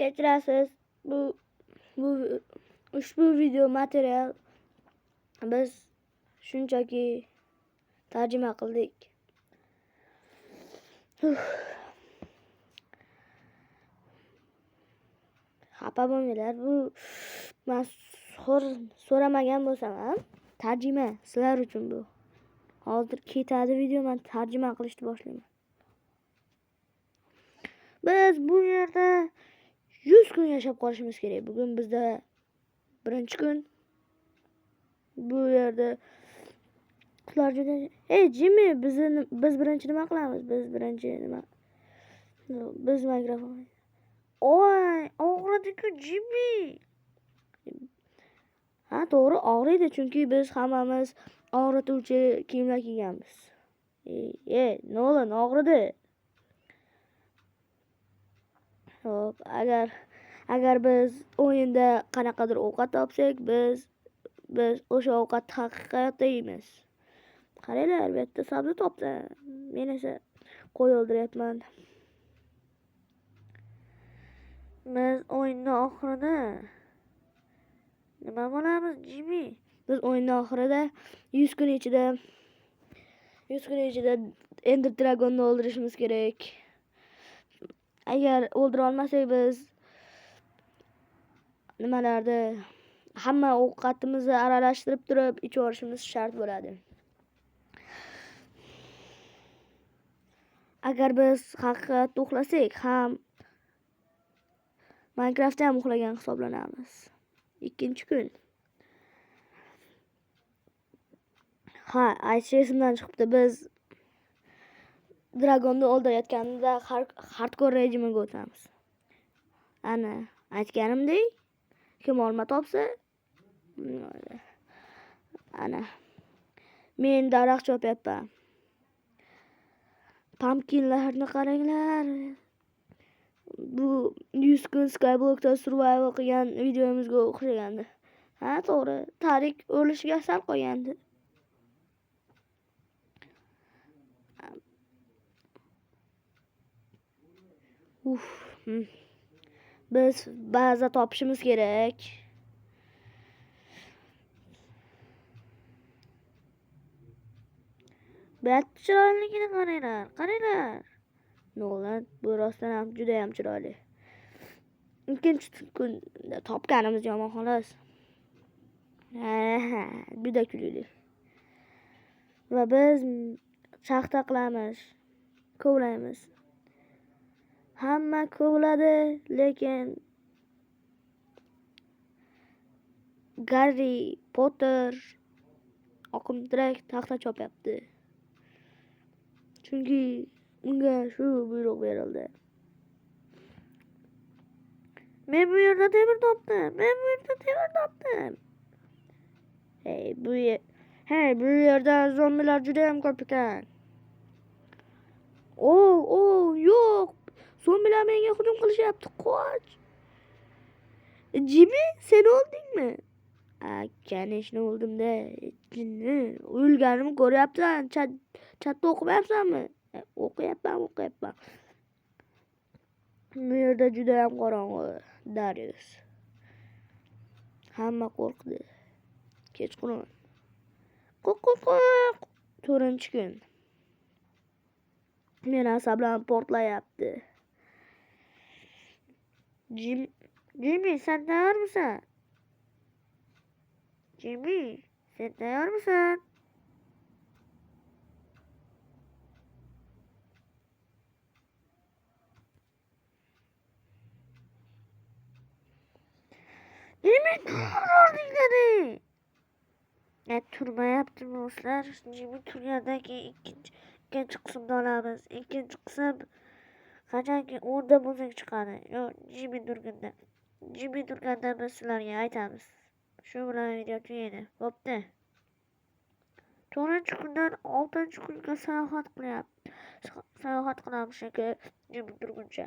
kechirasiz. Bu ushbu video material biz shunchaki tarjima qildik. Xafa bo'lmanglar. Bu men so'ramagan bo'lsam ham tarjima sizlar uchun bu. Hozir ketadi video, men tarjima qilishni boshlayman. Biz bu yerda 100 kun yashab qolishimiz kerak. Bugun bizda 1-kun. Bu yerda qushlar juda... Jimmy, biz birinchi nima qilamiz? Biz mikrofon. Oy, og'ridi-ku Jimmy. Ha, to'g'ri, og'riydi, chunki biz hammamiz og'rituvchi kiyimlar kiyganmiz. Nolan og'ridi. Hop, agar biz o'yinda qanaqadir ovqat topsak, biz o'sha ovqatni haqiqatda yeymiz. Qaranglar, bu yerda sabzi topdim. Men esa qo'y o'ldiryapman. Biz o'yinning oxirida nima bo'lamiz, Jimmy? Biz o'yinning oxirida 100 kun ichida Ender Dragonni o'ldirishimiz kerak. Agar o'ldira olmasak, biz nimalarni hamma ovqatimizni aralashtirib turib ichib olishimiz shart bo'ladi. Agar biz haqiqatda uxlasak ham Minecraftda ham uxlagan hisoblanamiz. 2-kun. Ha, aytish esimdan chiqibdi. Biz dragonni o'ldirayotganida hardcore rejimiga o'tamiz. Ana, aytganimdek, kim olma topsa, ana. Men daraxt chopyapman. Pumpkinlarni qaranglar. Bu 100 kun Skyblockda survival qilgan videomizga o'xshagandi. Ha, to'g'ri. Tarik o'lishiga sal qolgandi. Biz baza topishimiz kerak. Bet chiroyligini qaranglar. Nolan, bu rostdan ham juda ham chiroyli. 2-kunda topganimiz yomon xolos. Juda kulili. Va biz shaxta qilamiz. Kovlaymiz. Hamma kovladi, lekin Harry Potter oqim direkt taxta chopyapti. Chunki unga shu buyruq berildi. Men bu yerda temir topdim. Bu yerda zombilar juda ham ko'p ekan. Yo'q. Zombilar menga hujum qilishyapti. Qoch. Jimmy, sen o'ldingmi? Kanishni o'ldim-da. O'lganimni ko'ryapsan. Chatda o'qimayapsanmi? O'qiyapman. Bu yerda juda ham qorong'u, Darius. Hamma qo'rqdi. Kechqurun. Qo'q. 4-kun. Men asablarim portlayapti. Jimmy, sen tayyormisan? Jimmy, turmayapti do'stlar. Jimmy turgandan keyin ikkinchi qismda olamiz. Ikkinchi qism qachonki 10da bo'lsak chiqadi. Yo'q, Jimmy turganda biz sizlarga aytamiz. Shu bilan video tugaydi. Bo'pti. 4-kundan 6-kunga sayohat qilamiz. Jimmy turguncha.